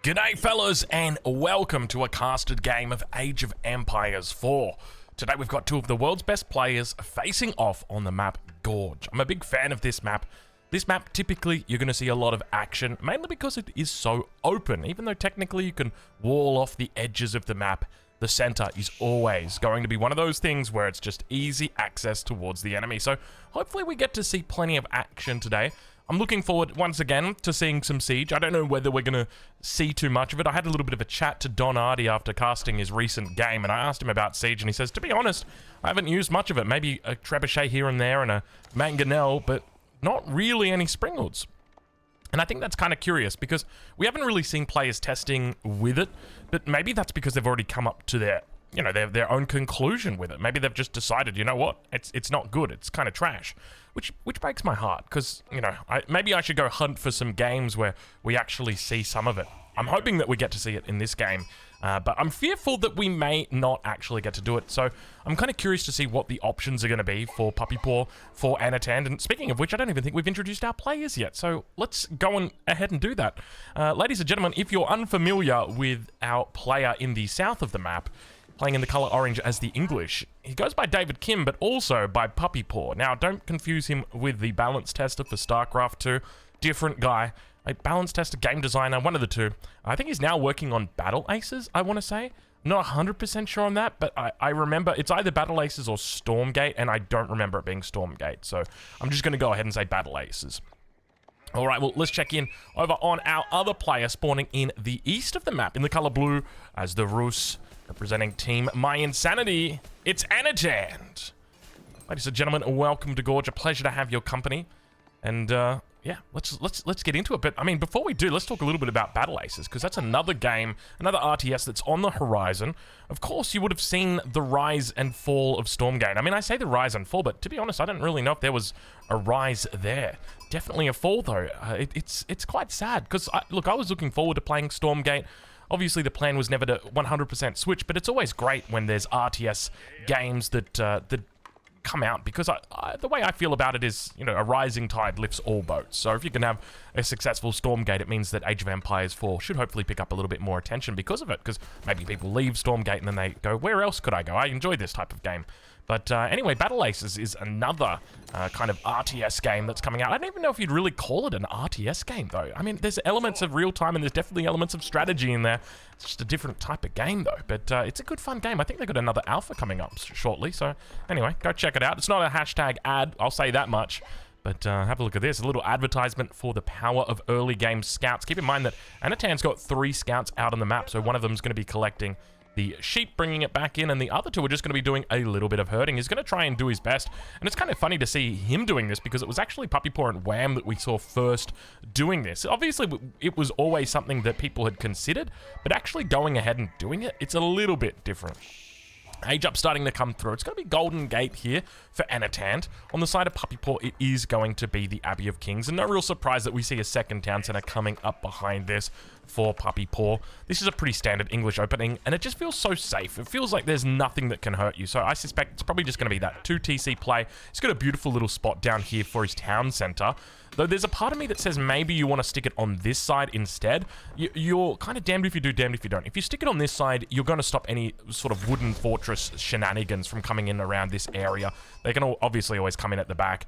G'day fellas, and welcome to a casted game of Age of Empires 4. Today we've got two of the world's best players facing off on the map Gorge. I'm a big fan of this map. This map, typically, you're going to see a lot of action, mainly because it is so open. Even though technically you can wall off the edges of the map, the center is always going to be one of those things where it's just easy access towards the enemy. So hopefully we get to see plenty of action today. I'm looking forward, once again, to seeing some Siege. I don't know whether we're going to see too much of it. I had a little bit of a chat to Don Ardy after casting his recent game, and I asked him about Siege, and he says, to be honest, I haven't used much of it. Maybe a Trebuchet here and there and a Mangonel, but not really any Springhoods. And I think that's kind of curious, because we haven't really seen players testing with it, but maybe that's because they've already come up to their own conclusion with it. Maybe they've just decided, you know what, it's not good, it's kind of trash, which breaks my heart, because, you know, maybe I should go hunt for some games where we actually see some of it. I'm hoping that we get to see it in this game, but I'm fearful that we may not actually get to do it, so I'm kind of curious to see what the options are going to be for Puppy Paw, for Anatan, and speaking of which, I don't even think we've introduced our players yet, so let's go ahead and do that. Ladies and gentlemen, if you're unfamiliar with our player in the south of the map, playing in the color orange as the English, he goes by David Kim, but also by Puppy Paw. Now, don't confuse him with the balance tester for StarCraft 2. Different guy. A balance tester, game designer, one of the two. I think he's now working on Battle Aces, I want to say. I'm not 100% sure on that, but I remember it's either Battle Aces or Stormgate, and I don't remember it being Stormgate, so I'm just going to go ahead and say Battle Aces. Alright, well, let's check in over on our other player spawning in the east of the map, in the color blue, as the Rus. Representing Team My Insanity, it's Anatan. Ladies and gentlemen, welcome to Gorge. A pleasure to have your company. And yeah, let's get into it. But I mean, before we do, let's talk a little bit about Battle Aces, because that's another game, another RTS that's on the horizon. Of course, you would have seen the rise and fall of Stormgate. I mean, I say the rise and fall, but to be honest, I don't really know if there was a rise there. Definitely a fall, though. It's quite sad, because look, I was looking forward to playing Stormgate. Obviously, the plan was never to 100% switch, but it's always great when there's RTS games that come out, because the way I feel about it is, you know, a rising tide lifts all boats. So if you can have a successful Stormgate, it means that Age of Empires 4 should hopefully pick up a little bit more attention because of it, because maybe people leave Stormgate and then they go, where else could I go? I enjoy this type of game. But anyway, Battle Aces is another kind of RTS game that's coming out. I don't even know if you'd really call it an RTS game, though. I mean, there's elements of real-time and there's definitely elements of strategy in there. It's just a different type of game, though. But it's a good, fun game. I think they've got another alpha coming up shortly. So anyway, go check it out. It's not a hashtag ad, I'll say that much. But have a look at this. A little advertisement for the power of early game scouts. Keep in mind that Anatan's got 3 scouts out on the map, so one of them's going to be collecting the sheep, bringing it back in, and the other 2 are just going to be doing a little bit of herding. He's going to try and do his best, and it's kind of funny to see him doing this, because it was actually Puppy Paw and Wham that we saw first doing this. Obviously, it was always something that people had considered, but actually going ahead and doing it, it's a little bit different. Age up starting to come through. It's going to be Golden Gate here for Anatan. On the side of Puppy Paw, it is going to be the Abbey of Kings, and no real surprise that we see a second town center coming up behind this for Puppy Paw. This is a pretty standard English opening, and it just feels so safe. It feels like there's nothing that can hurt you, so I suspect it's probably just going to be that 2 TC play. He's got a beautiful little spot down here for his town center, though there's a part of me that says maybe you want to stick it on this side instead. You're kind of damned if you do, damned if you don't. If you stick it on this side, you're going to stop any sort of wooden fortress shenanigans from coming in around this area. They can obviously always come in at the back.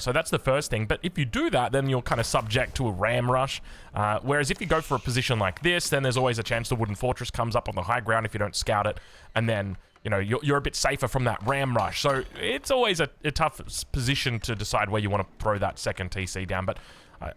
So that's the first thing, but if you do that, then you're kind of subject to a ram rush, whereas if you go for a position like this, then there's always a chance the wooden fortress comes up on the high ground if you don't scout it, and then, you know, you're a bit safer from that ram rush. So it's always a tough position to decide where you want to throw that second TC down, but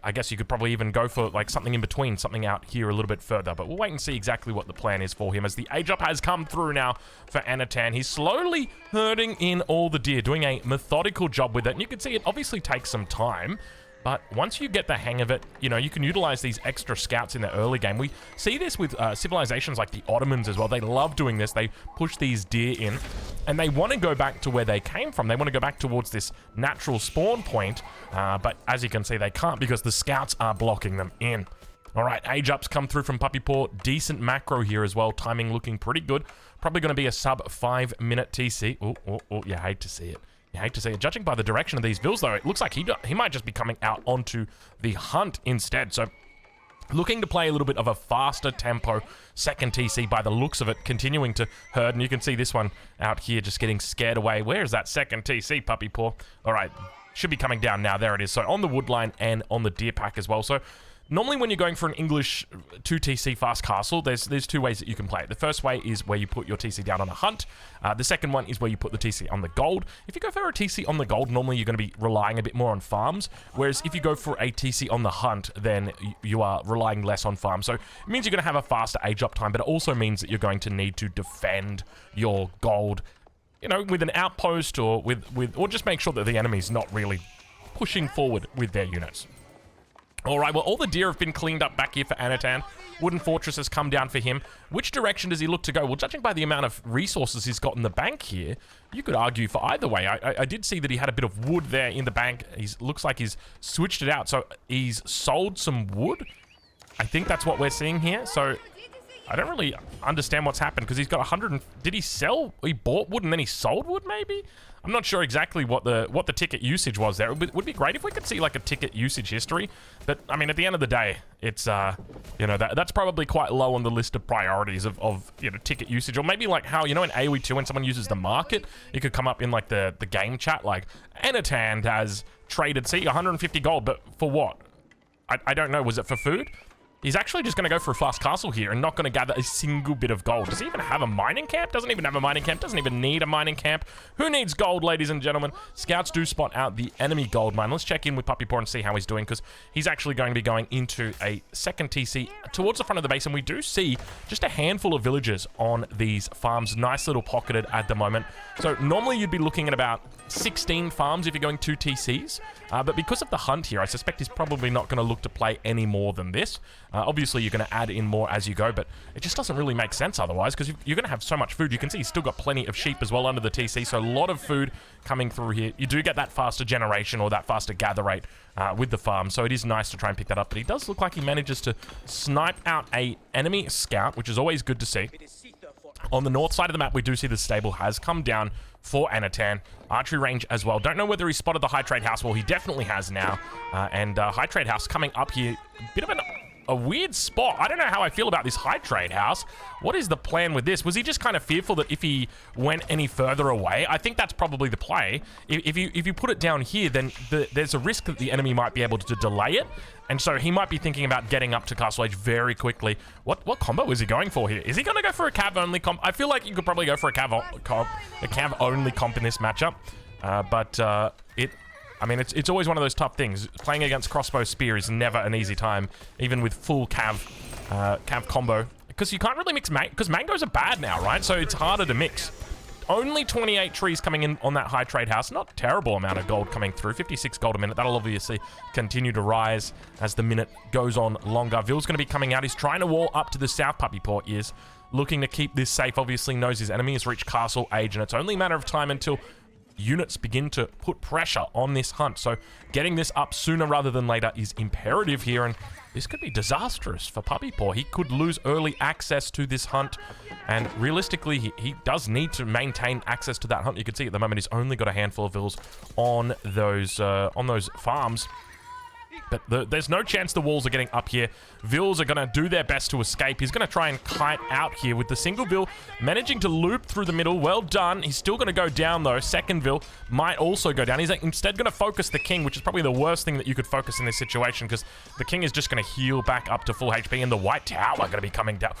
I guess you could probably even go for like something in between, something out here a little bit further, but we'll wait and see exactly what the plan is for him, as the age up has come through now for Anatan. He's slowly herding in all the deer, doing a methodical job with it, and you can see it obviously takes some time. But once you get the hang of it, you know, you can utilize these extra scouts in the early game. We see this with civilizations like the Ottomans as well. They love doing this. They push these deer in, and they want to go back to where they came from. They want to go back towards this natural spawn point, but as you can see, they can't because the scouts are blocking them in. All right, age ups come through from Puppy Paw. Decent macro here as well. Timing looking pretty good. Probably going to be a sub 5-minute TC. Oh, you hate to see it. You hate to see it. Judging by the direction of these vills, though, it looks like he might just be coming out onto the hunt instead. So Looking to play a little bit of a faster tempo second TC by the looks of it, continuing to herd. And you can see this one out here just getting scared away. Where is that second TC, puppy paw? All right, should be coming down now. There it is. So on the wood line and on the deer pack as well. So normally when you're going for an English 2TC fast castle, there's two ways that you can play it. The first way is where you put your TC down on a hunt. The second one is where you put the TC on the gold. If you go for a TC on the gold, normally you're going to be relying a bit more on farms. Whereas if you go for a TC on the hunt, then you are relying less on farms. So it means you're going to have a faster age up time, but it also means that you're going to need to defend your gold, you know, with an outpost or or just make sure that the enemy's not really pushing forward with their units. All right, well, all the deer have been cleaned up back here for Anatan. Wooden Fortress has come down for him. Which direction does he look to go? Well, judging by the amount of resources he's got in the bank here, you could argue for either way. I did see that he had a bit of wood there in the bank. Looks like he's switched it out. So he's sold some wood. I think that's what we're seeing here. So I don't really understand what's happened because he's got 100. Did he sell? He bought wood and then he sold wood, maybe? I'm not sure exactly what the ticket usage was there. It would be great if we could see like a ticket usage history. But I mean, at the end of the day, it's you know, that's probably quite low on the list of priorities of you know, ticket usage. Or maybe like how, you know, in AoE4 when someone uses the market, it could come up in like the game chat like Anatan has traded 150 gold, but for what? I don't know. Was it for food? He's actually just going to go for a fast castle here and not going to gather a single bit of gold. Does he even have a mining camp? Doesn't even have a mining camp. Doesn't even need a mining camp. Who needs gold, ladies and gentlemen? Scouts do spot out the enemy gold mine. Let's check in with Puppy Paw and see how he's doing, because he's actually going to be going into a second TC towards the front of the base, and we do see just a handful of villagers on these farms. Nice little pocketed at the moment. So normally you'd be looking at about 16 farms if you're going 2 TCs. But because of the hunt here, I suspect he's probably not going to look to play any more than this. Obviously, you're going to add in more as you go, but it just doesn't really make sense otherwise, because you're going to have so much food. You can see he's still got plenty of sheep as well under the TC, so a lot of food coming through here. You do get that faster generation or that faster gather rate with the farm, so it is nice to try and pick that up. But he does look like he manages to snipe out a enemy scout, which is always good to see. On the north side of the map, we do see the stable has come down for Anatan. Archery range as well. Don't know whether he spotted the high trade house. Well, he definitely has now. And high trade house coming up here. Bit of a weird spot. I don't know how I feel about this high trade house. What is the plan with this? Was he just kind of fearful that if he went any further away? I think that's probably the play. If you put it down here, then there's a risk that the enemy might be able to delay it. And so he might be thinking about getting up to Castle Age very quickly. What combo is he going for here? Is he going to go for a cav-only comp? I feel like you could probably go for a cav-only comp in this matchup. I mean, it's always one of those tough things. Playing against crossbow spear is never an easy time, even with full cav combo. Because you can't really mix because mangoes are bad now, right? So it's harder to mix. Only 28 trees coming in on that high trade house. Not terrible amount of gold coming through. 56 gold a minute. That'll obviously continue to rise as the minute goes on longer. Ville's going to be coming out. He's trying to wall up to the south. Puppy Paw is looking to keep this safe. Obviously knows his enemy has reached castle age, and it's only a matter of time until units begin to put pressure on this hunt. So getting this up sooner rather than later is imperative here, and this could be disastrous for Puppy Paw. He could lose early access to this hunt, and realistically, he does need to maintain access to that hunt. You can see at the moment he's only got a handful of vills on those farms. But there's no chance the walls are getting up here. Vills are going to do their best to escape. He's going to try and kite out here with the single Vill managing to loop through the middle. Well done. He's still going to go down, though. Second Vill might also go down. He's instead going to focus the king, which is probably the worst thing that you could focus in this situation, because the king is just going to heal back up to full HP, and the white tower going to be coming down.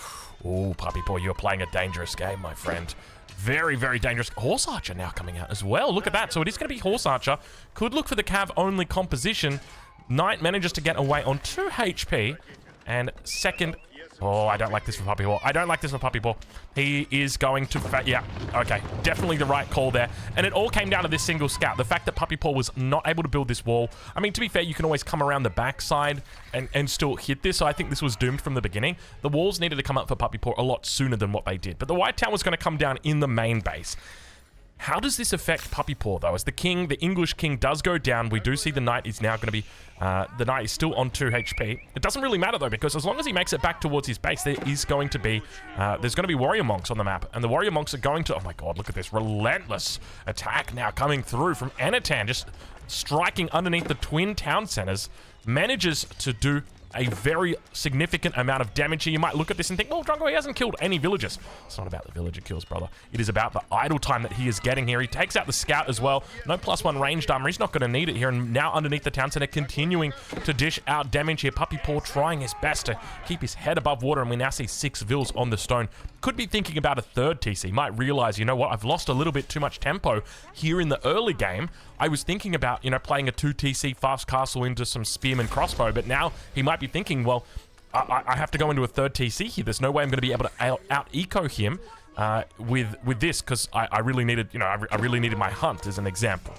Oh, Puppy Paw, you're playing a dangerous game, my friend. Very, very dangerous. Horse Archer now coming out as well. Look at that. So it is going to be Horse Archer. Could look for the cav-only composition. Knight manages to get away on 2 HP. And second... Oh, I don't like this for Puppy Paw. I don't like this for Puppy Paw. He is going to... Yeah, okay. Definitely the right call there. And it all came down to this single scout. The fact that Puppy Paw was not able to build this wall. I mean, to be fair, you can always come around the backside and still hit this. So I think this was doomed from the beginning. The walls needed to come up for Puppy Paw a lot sooner than what they did. But the white tower was going to come down in the main base. How does this affect Puppy Paw, though? As the king, the English king, does go down, we do see the knight is now going to be... the knight is still on 2 HP. It doesn't really matter, though, because as long as he makes it back towards his base, there is going to be... there's going to be warrior monks on the map. And the warrior monks are going to... Oh, my God, look at this relentless attack now coming through from Anatan, just striking underneath the twin town centers. Manages to do a very significant amount of damage here. You might look at this and think, well, Drongo, he hasn't killed any villagers. It's not about the villager kills, brother. It is about the idle time that he is getting here. He takes out the scout as well. No +1 ranged armor. He's not going to need it here. And now underneath the town center, continuing to dish out damage here. Puppy Paw trying his best to keep his head above water. And we now see 6 vills on the stone. Could be thinking about a third TC. Might realize, you know what, I've lost a little bit too much tempo here in the early game. I was thinking about, you know, playing a 2 TC fast castle into some spearman crossbow, but now he might be thinking, well, I have to go into a third TC here. There's no way I'm going to be able to out-eco him with this, because I really needed, you know, I really needed my hunt as an example.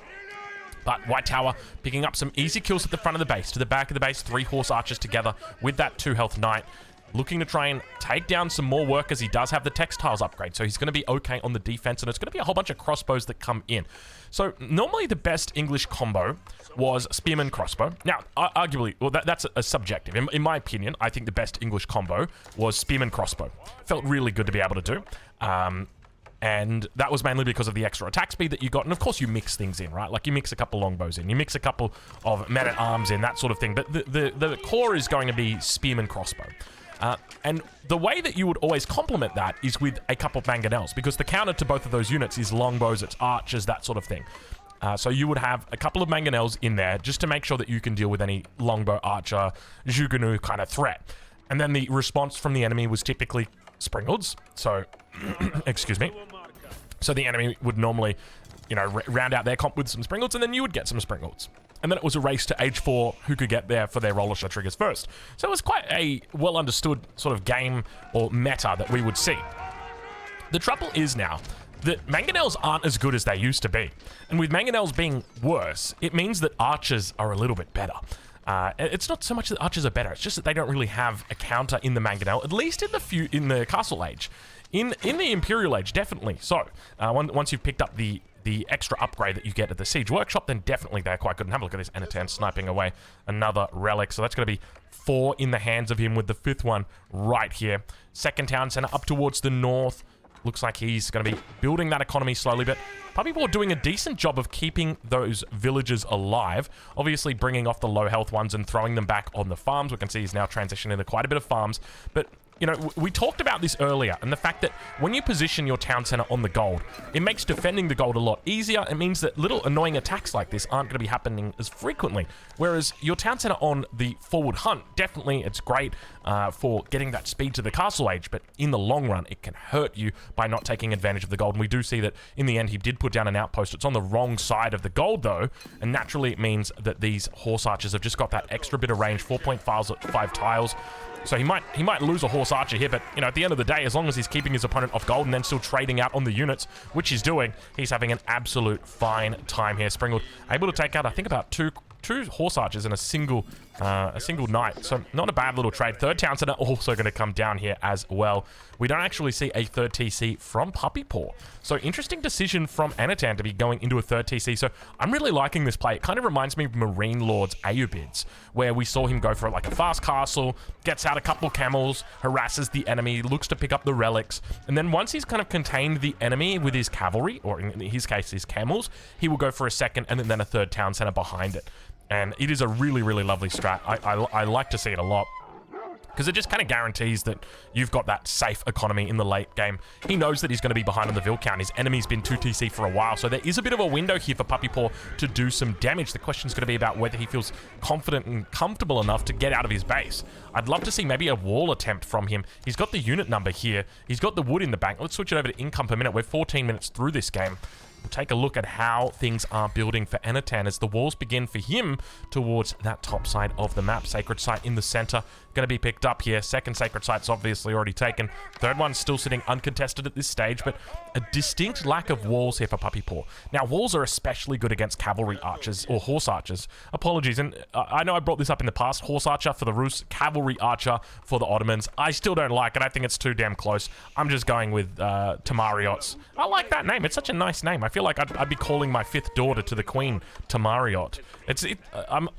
But White Tower picking up some easy kills at the front of the base. To the back of the base, 3 horse archers together with that 2 health knight. Looking to try and take down some more workers. He does have the textiles upgrade, so he's going to be okay on the defense, and it's going to be a whole bunch of crossbows that come in. So normally the best English combo was spearman crossbow. Now, arguably, well, that's a subjective. In my opinion, I think the best English combo was spearman crossbow. Felt really good to be able to do. And that was mainly because of the extra attack speed that you got. And of course you mix things in, right? Like you mix a couple longbows in, you mix a couple of men-at-arms in, that sort of thing. But the core is going to be spearman crossbow. And the way that you would always complement that is with a couple of mangonels, because the counter to both of those units is longbows, it's archers, that sort of thing. So you would have a couple of mangonels in there just to make sure that you can deal with any longbow, archer, Jugunu kind of threat. And then the response from the enemy was typically springalds. So, excuse me. So the enemy would normally, you know, round out their comp with some springalds, and then you would get some springalds. And then it was a race to age 4 who could get there for their roller shot triggers first. So it was quite a well understood sort of game or meta that we would see. The trouble is now that mangonels aren't as good as they used to be. And with mangonels being worse, it means that archers are a little bit better. It's not so much that archers are better, it's just that they don't really have a counter in the mangonel, at least in the castle age. In the Imperial age, definitely. So, once you've picked up the extra upgrade that you get at the Siege Workshop, then definitely they're quite good. And have a look at this Anatan sniping away another relic. So that's going to be 4 in the hands of him with the 5th one right here. Second town center up towards the north. Looks like he's going to be building that economy slowly, but Puppy Paw doing a decent job of keeping those villagers alive. Obviously bringing off the low health ones and throwing them back on the farms. We can see he's now transitioning into quite a bit of farms, but you know, we talked about this earlier, and the fact that when you position your town center on the gold, it makes defending the gold a lot easier. It means that little annoying attacks like this aren't going to be happening as frequently. Whereas your town center on the forward hunt, definitely it's great for getting that speed to the castle age, but in the long run, it can hurt you by not taking advantage of the gold. And we do see that in the end, he did put down an outpost. It's on the wrong side of the gold, though, and naturally it means that these horse archers have just got that extra bit of range, 4.5 tiles. So he might lose a horse archer here, but you know, at the end of the day, as long as he's keeping his opponent off gold and then still trading out on the units, which he's doing, he's having an absolute fine time here. Springald able to take out, I think, about two horse archers in a single knight. So not a bad little trade. Third town center also going to come down here as well. We don't actually see a third TC from Puppy Paw. So interesting decision from Anatan to be going into a third TC. So I'm really liking this play. It kind of reminds me of Marine Lord's Ayyubids, where we saw him go for like a fast castle, gets out a couple camels, harasses the enemy, looks to pick up the relics, and then once he's kind of contained the enemy with his cavalry, or in his case his camels, he will go for a second and then a third town center behind it. And it is a really, really lovely strat. I like to see it a lot, because it just kind of guarantees that you've got that safe economy in the late game. He knows that he's going to be behind on the Vill count. His enemy's been 2 TC for a while, so there is a bit of a window here for Puppy Paw to do some damage. The question's going to be about whether he feels confident and comfortable enough to get out of his base. I'd love to see maybe a wall attempt from him. He's got the unit number here. He's got the wood in the bank. Let's switch it over to income per minute. We're 14 minutes through this game. We'll take a look at how things are building for Anatan as the walls begin for him towards that top side of the map. Sacred Site in the center, going to be picked up here. Second Sacred Site's obviously already taken. Third one's still sitting uncontested at this stage, but a distinct lack of walls here for Puppy Paw. Now, walls are especially good against cavalry archers, or horse archers. Apologies, and I know I brought this up in the past. Horse archer for the Rus, cavalry archer for the Ottomans. I still don't like it. I think it's too damn close. I'm just going with Tamariots. I like that name. It's such a nice name. I feel like I'd be calling my 5th daughter to the Queen Tamariot. Am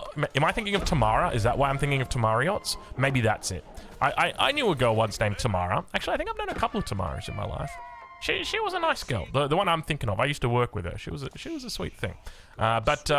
I thinking of Tamara? Is that why I'm thinking of Tamariots? Maybe that's it. I knew a girl once named Tamara. Actually, I think I've known a couple of Tamaras in my life. She was a nice girl. The one I'm thinking of. I used to work with her. She was a sweet thing. But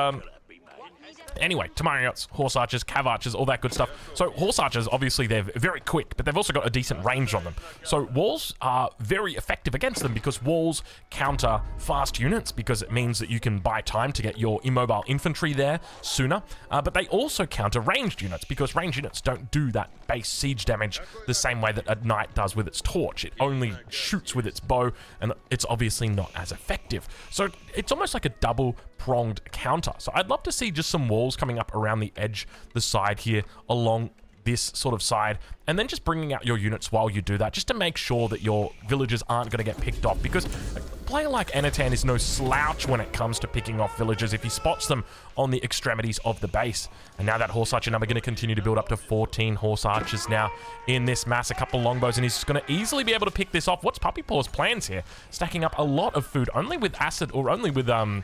Anyway, Tamariots, horse archers, cav archers, all that good stuff. So horse archers, obviously, they're very quick, but they've also got a decent range on them. So walls are very effective against them because walls counter fast units because it means that you can buy time to get your immobile infantry there sooner. But they also counter ranged units because ranged units don't do that base siege damage the same way that a knight does with its torch. It only shoots with its bow, and it's obviously not as effective. So it's almost like a double-pronged counter. So I'd love to see just some walls coming up around the edge, the side here, along this sort of side, and then just bringing out your units while you do that, just to make sure that your villagers aren't going to get picked off, because a player like Anatan is no slouch when it comes to picking off villagers if he spots them on the extremities of the base. And now that horse archer number going to continue to build up to 14 horse archers now in this mass, a couple longbows, and he's going to easily be able to pick this off. What's Puppy Paw's plans here? Stacking up a lot of food, only with acid, or only with the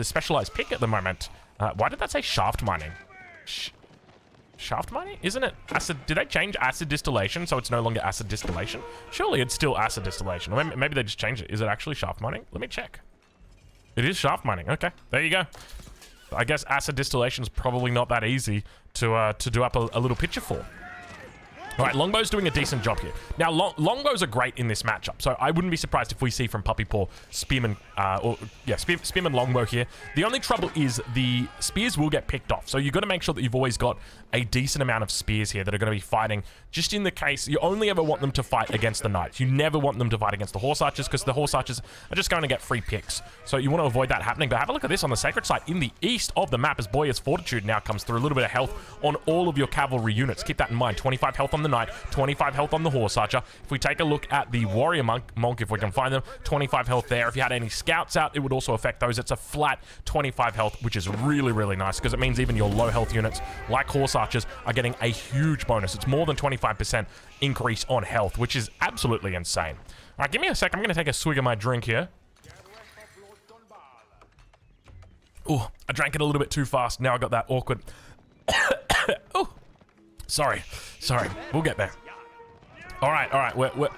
specialized pick at the moment. Why did that say shaft mining? Shaft mining? Isn't it acid? Did they change acid distillation so it's no longer acid distillation? Surely it's still acid distillation. Or maybe they just changed it. Is it actually shaft mining? Let me check. It is shaft mining. Okay, there you go. I guess acid distillation is probably not that easy to do up a little picture for. All right, Longbow's doing a decent job here. Now, Longbows are great in this matchup, so I wouldn't be surprised if we see from Puppy Paw Spearman, Spearman Longbow here. The only trouble is the spears will get picked off, so you've got to make sure that you've always got a decent amount of spears here that are going to be fighting, just in the case, you only ever want them to fight against the knights. You never want them to fight against the horse archers, because the horse archers are just going to get free picks. So you want to avoid that happening, but have a look at this on the sacred site in the east of the map as Boyer's Fortitude now comes through. A little bit of health on all of your cavalry units. Keep that in mind. 25 health on the knight, 25 health on the horse archer. If we take a look at the warrior monk, if we can find them, 25 health there. If you had any scouts out, it would also affect those. It's a flat 25 health, which is really, really nice, because it means even your low health units, like horse archers, are getting a huge bonus. It's more than 25% increase on health, which is absolutely insane. All right, give me a sec. I'm going to take a swig of my drink here. Oh, I drank it a little bit too fast. Now I got that awkward. Oh, sorry. We'll get there. All right.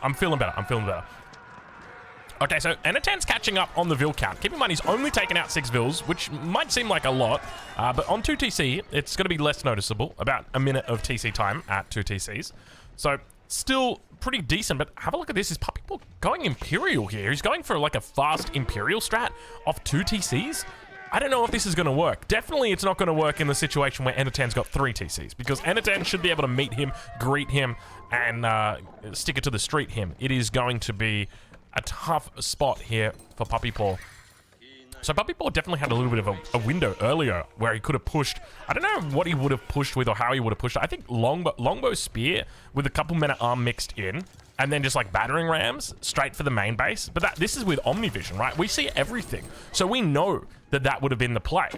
I'm feeling better. Okay, so Anatan's catching up on the Vil count. Keep in mind, he's only taken out 6 Vils, which might seem like a lot, but on 2 TC, it's going to be less noticeable, about a minute of TC time at 2 TCs. So, still pretty decent, but have a look at this. Is Puppy Paw going Imperial here? He's going for like a fast Imperial strat off 2 TCs? I don't know if this is going to work. Definitely it's not going to work in the situation where Anatan's got 3 TCs, because Anatan should be able to meet him, greet him, and stick it to the street him. It is going to be a tough spot here for Puppy Paw. So Puppy Paw definitely had a little bit of a window earlier where he could have pushed. I don't know what he would have pushed with or how he would have pushed. I think longbow spear with a couple men at arm mixed in, and then just like battering rams straight for the main base. But this is with Omnivision, right? We see everything, so we know that would have been the play.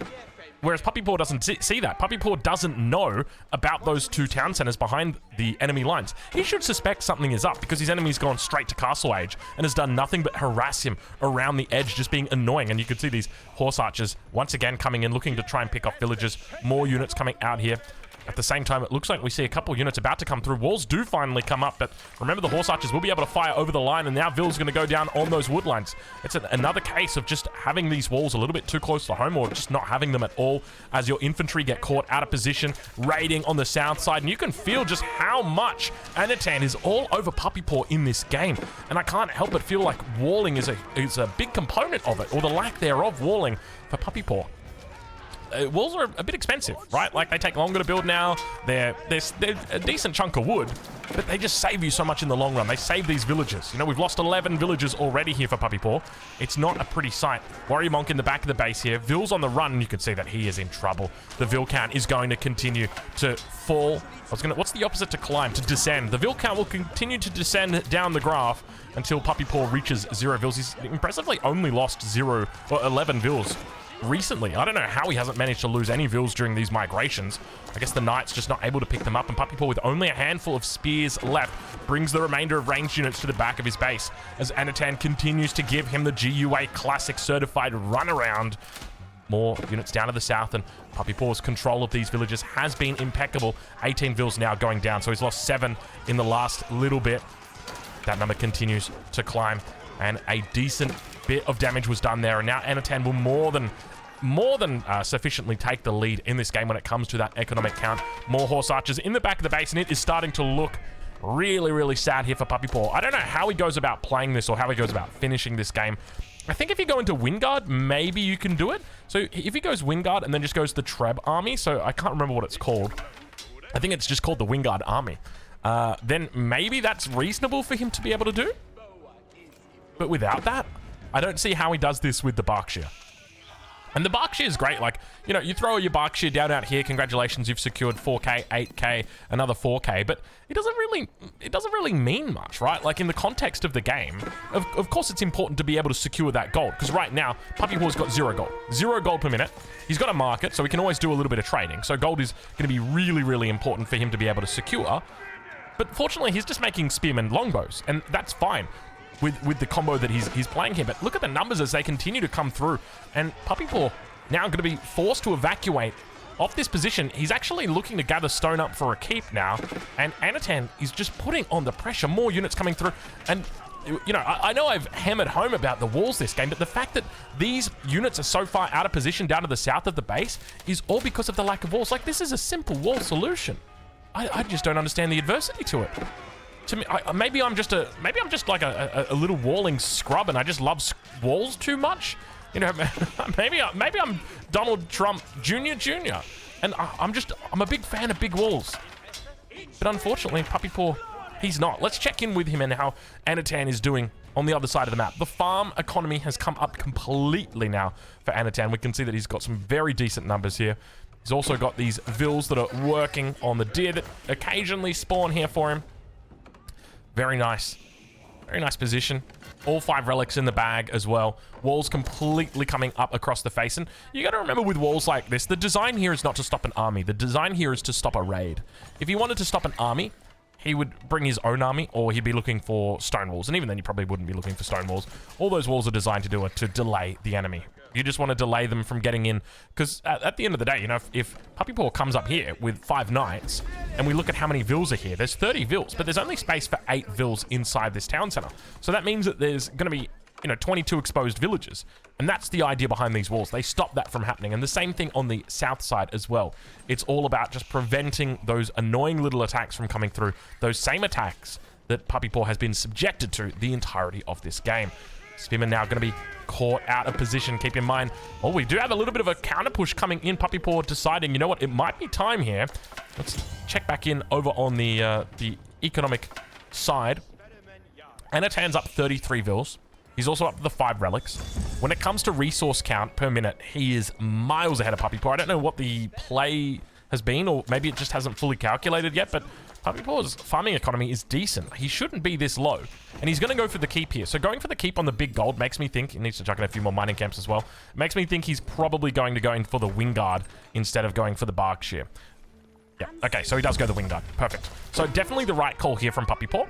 Whereas Puppy Paw doesn't see that. Puppy Paw doesn't know about those 2 town centers behind the enemy lines. He should suspect something is up, because his enemy's gone straight to Castle Age and has done nothing but harass him around the edge, just being annoying. And you can see these horse archers once again coming in, looking to try and pick off villagers. More units coming out here. At the same time, it looks like we see a couple units about to come through. Walls do finally come up, but remember, the horse archers will be able to fire over the line, and now Vil's going to go down on those wood lines. It's another case of just having these walls a little bit too close to home, or just not having them at all, as your infantry get caught out of position, raiding on the south side, and you can feel just how much Anatan is all over Puppy Paw in this game. And I can't help but feel like walling is a big component of it, or the lack thereof walling for Puppy Paw. Walls are a bit expensive, right? Like, they take longer to build now. They're a decent chunk of wood, but they just save you so much in the long run. They save these villagers. You know, we've lost 11 villagers already here for Puppy Paw. It's not a pretty sight. Warrior Monk in the back of the base here. Vil's on the run, and you can see that he is in trouble. The Vil count is going to continue to fall. What's the opposite to climb? To descend. The Vil count will continue to descend down the graph until Puppy Paw reaches 0 Vils. He's impressively only lost 11 Vils recently. I don't know how he hasn't managed to lose any Vils during these migrations. I guess the Knight's just not able to pick them up, and Puppy Paw, with only a handful of spears left, brings the remainder of ranged units to the back of his base as Anatan continues to give him the GUA Classic certified runaround. More units down to the south, and Puppy Paw's control of these villages has been impeccable. 18 Vils now going down, so he's lost 7 in the last little bit. That number continues to climb, and a decent bit of damage was done there, and now Anatan will more than more than sufficiently take the lead in this game when it comes to that economic count. More horse archers in the back of the base, and it is starting to look really, really sad here for Puppy Paw. I don't know how he goes about playing this or how he goes about finishing this game. I think if you go into Wingard, maybe you can do it. So if he goes Wingard and then just goes the Treb army, so I can't remember what it's called. I think it's just called the Wingard army. Then maybe that's reasonable for him to be able to do. But without that, I don't see how he does this with the Berkshire. And the Berkshire is great. Like, you know, you throw your Berkshire down out here. Congratulations, you've secured 4K, 8K, another 4K. But it doesn't really mean much, right? Like, in the context of the game, of course it's important to be able to secure that gold. Because right now, Puppy Paw's got 0 gold. 0 gold per minute. He's got a market, so he can always do a little bit of trading. So gold is going to be really, really important for him to be able to secure. But fortunately, he's just making spearmen longbows. And that's fine with the combo that he's playing here. But look at the numbers as they continue to come through. And Puppy Paw now going to be forced to evacuate off this position. He's actually looking to gather stone up for a keep now. And Anatan is just putting on the pressure. More units coming through. And, you know, I know I've hammered home about the walls this game, but the fact that these units are so far out of position down to the south of the base is all because of the lack of walls. Like, this is a simple wall solution. I just don't understand the adversity to it. To me, maybe I'm just like a little walling scrub, and I just love walls too much. You know, maybe I'm Donald Trump Jr. and I'm a big fan of big walls. But unfortunately, Puppy Paw, he's not. Let's check in with him and how Anatan is doing on the other side of the map. The farm economy has come up completely now for Anatan. We can see that he's got some very decent numbers here. He's also got these vills that are working on the deer that occasionally spawn here for him. Very nice. Very nice position. All 5 relics in the bag as well. Walls completely coming up across the face. And you got to remember with walls like this, the design here is not to stop an army. The design here is to stop a raid. If he wanted to stop an army, he would bring his own army, or he'd be looking for stone walls. And even then, you probably wouldn't be looking for stone walls. All those walls are designed to do it to delay the enemy. You just want to delay them from getting in. Because at the end of the day, you know, if Puppy Paw comes up here with 5 knights, and we look at how many vills are here, there's 30 vills, but there's only space for 8 vills inside this town center. So that means that there's going to be, you know, 22 exposed villages. And that's the idea behind these walls. They stop that from happening. And the same thing on the south side as well. It's all about just preventing those annoying little attacks from coming through. Those same attacks that Puppy Paw has been subjected to the entirety of this game. Spearman now going to be caught out of position. Keep in mind, oh, we do have a little bit of a counter push coming in. Puppy Paw deciding, you know what, it might be time here. Let's check back in over on the economic side. Anatan's up 33 vills. He's also up the 5 relics. When it comes to resource count per minute, he is miles ahead of Puppy Paw. I don't know what the play has been, or maybe it just hasn't fully calculated yet, but Puppy Paw's farming economy is decent. He shouldn't be this low. And he's going to go for the keep here. So going for the keep on the big gold makes me think he needs to chuck in a few more mining camps as well. Makes me think he's probably going to go in for the Wingard instead of going for the Berkshire. Yeah, okay, so he does go the Wingard. Perfect. So definitely the right call here from Puppy Paw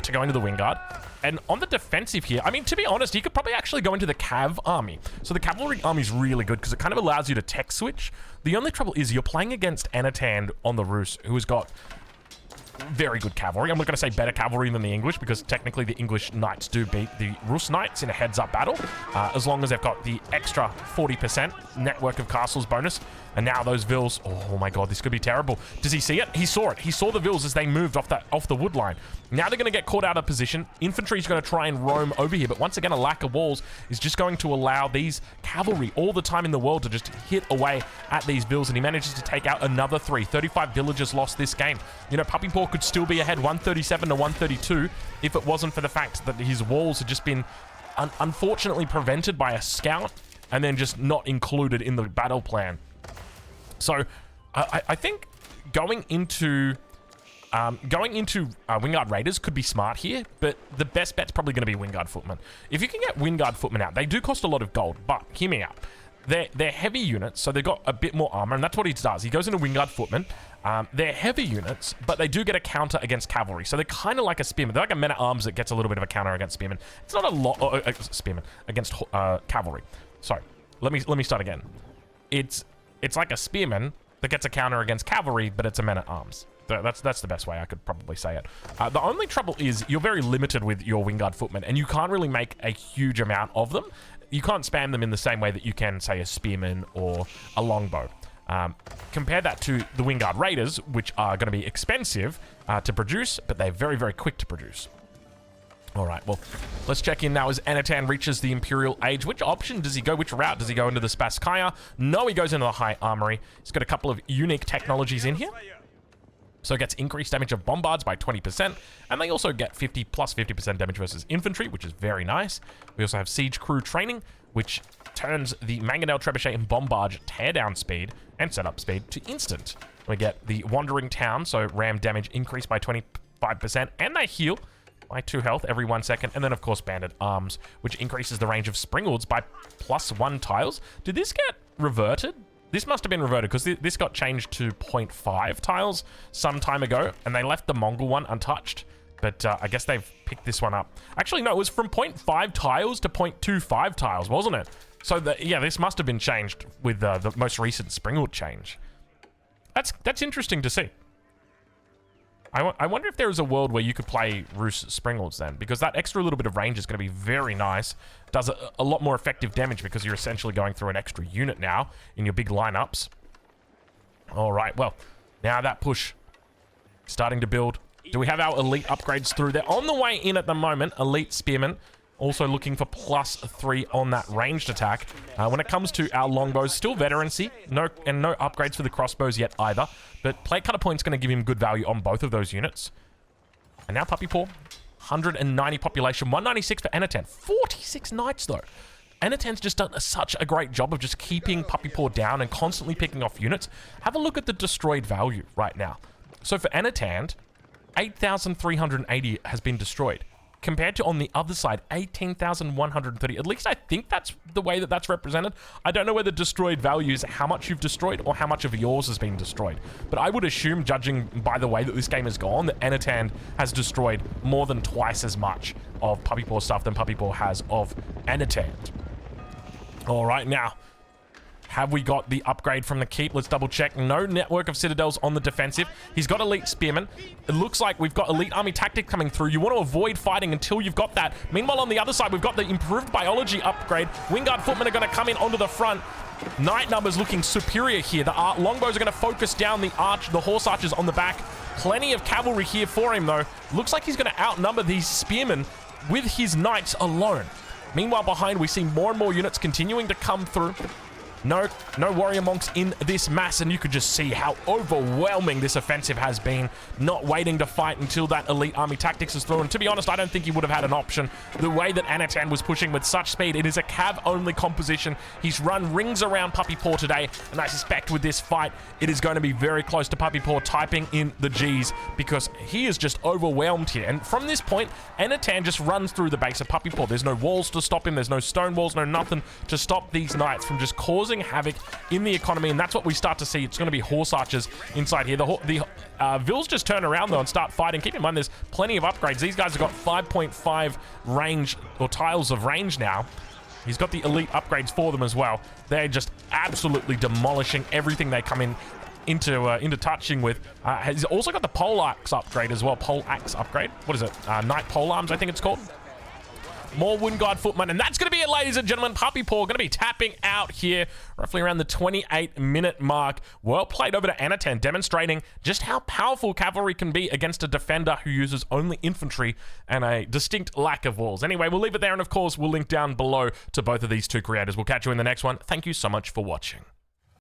to go into the Wingard. And on the defensive here, I mean, to be honest, he could probably actually go into the Cav army. So the cavalry army is really good because it kind of allows you to tech switch. The only trouble is you're playing against Anatan on the Rus, who has got very good cavalry. I'm not going to say better cavalry than the English, because technically the English knights do beat the Rus knights in a heads-up battle, as long as they've got the extra 40% network of castles bonus. And now those vills, oh my god, this could be terrible. Does he see it? He saw it. He saw the vills as they moved off the wood line. Now they're going to get caught out of position. Infantry's going to try and roam over here, but once again, a lack of walls is just going to allow these cavalry all the time in the world to just hit away at these vills, and he manages to take out another 3. 35 villagers lost this game. You know, Puppy Paw could still be ahead 137 to 132 if it wasn't for the fact that his walls had just been unfortunately prevented by a scout and then just not included in the battle plan. So I think going into Wingard Raiders could be smart here, but the best bet's probably going to be Wingard Footmen. If you can get Wingard Footmen out, they do cost a lot of gold, but hear me out. They're heavy units, so they've got a bit more armor, and that's what he does. He goes into Wingard Footmen. They're heavy units, but they do get a counter against cavalry, so they're kind of like a spearman. They're like a men-at-arms that gets a little bit of a counter against spearmen. It's not a lot spearmen against cavalry. Sorry, let me start again. It's like a spearman that gets a counter against cavalry, but it's a men-at-arms. That's the best way I could probably say it. The only trouble is you're very limited with your Wingard Footmen, and you can't really make a huge amount of them. you can't spam them in the same way that you can, say, a spearman or a longbow. Compare that to the Wingard Raiders, which are going to be expensive to produce, but they're very, very quick to produce. All right, well, let's check in now as Anatan reaches the Imperial Age. Which option does he go? Which route does he go into the Spasskaya? No, he goes into the High Armory. He's got a couple of unique technologies in here. So it gets increased damage of bombards by 20%, and they also get plus 50% damage versus infantry, which is very nice. We also have Siege Crew Training, which turns the Mangonel Trebuchet and Bombard teardown speed and setup speed to instant. We get the Wandering Town, so ram damage increased by 25%, and they heal by 2 health every 1 second. And then, of course, Banded Arms, which increases the range of Springwoods by +1 tiles. Did this get reverted? This must have been reverted, because this got changed to 0.5 tiles some time ago, and they left the Mongol one untouched. But I guess they've picked this one up. Actually, no, it was from 0.5 tiles to 0.25 tiles, wasn't it? So, yeah, this must have been changed with the most recent Springwood change. That's interesting to see. I wonder if there is a world where you could play Rus Springwoods then, because that extra little bit of range is going to be very nice. Does a lot more effective damage because you're essentially going through an extra unit now in your big lineups. All right, well, now that push starting to build. Do we have our elite upgrades through? They're on the way in at the moment. Elite Spearmen also looking for +3 on that ranged attack. When it comes to our longbows, still veterancy. No upgrades for the crossbows yet either. But plate cutter point's going to give him good value on both of those units. And now Puppy Paw, 190 population, 196 for Anatan. 46 knights though. Anatan's just done such a great job of just keeping Puppy Paw down and constantly picking off units. Have a look at the destroyed value right now. So for Anatan, 8,380 has been destroyed. Compared to, on the other side, 18,130. At least I think that's the way that that's represented. I don't know whether destroyed value is how much you've destroyed or how much of yours has been destroyed. But I would assume, judging by the way that this game has gone, that Anatan has destroyed more than twice as much of Puppy Paw stuff than Puppy Paw has of Anatan. All right, now, have we got the upgrade from the keep? Let's double check. No network of citadels on the defensive. He's got elite spearmen. It looks like we've got elite army tactic coming through. You want to avoid fighting until you've got that. Meanwhile, on the other side, we've got the improved biology upgrade. Wingard footmen are going to come in onto the front. Knight numbers looking superior here. The longbows are going to focus down the horse archers on the back. Plenty of cavalry here for him, though. Looks like he's going to outnumber these spearmen with his knights alone. Meanwhile, behind, we see more and more units continuing to come through. No warrior monks in this mass, and you could just see how overwhelming this offensive has been. Not waiting to fight until that elite army tactics is through. And to be honest, I don't think he would have had an option. The way that Anatan was pushing with such speed, it is a cav-only composition. He's run rings around Puppy Paw today, and I suspect with this fight, it is going to be very close to Puppy Paw typing in the G's, because he is just overwhelmed here. And from this point, Anatan just runs through the base of Puppy Paw. There's no walls to stop him. There's no stone walls, no nothing to stop these knights from just causing havoc in the economy, and that's what we start to see. It's going to be horse archers inside here. The Vils just turn around though and start fighting. Keep in mind, there's plenty of upgrades. These guys have got 5.5 range, or tiles of range now. He's got the elite upgrades for them as well. They're just absolutely demolishing everything they come into touching with. He's also got the pole axe upgrade as well. Pole axe upgrade. What is it? Knight pole arms, I think it's called. More Wingard footmen, and that's going to be it, ladies and gentlemen. Puppy Paw going to be tapping out here roughly around the 28-minute mark. Well played over to Anatan, demonstrating just how powerful cavalry can be against a defender who uses only infantry and a distinct lack of walls. Anyway, we'll leave it there, and of course, we'll link down below to both of these two creators. We'll catch you in the next one. Thank you so much for watching.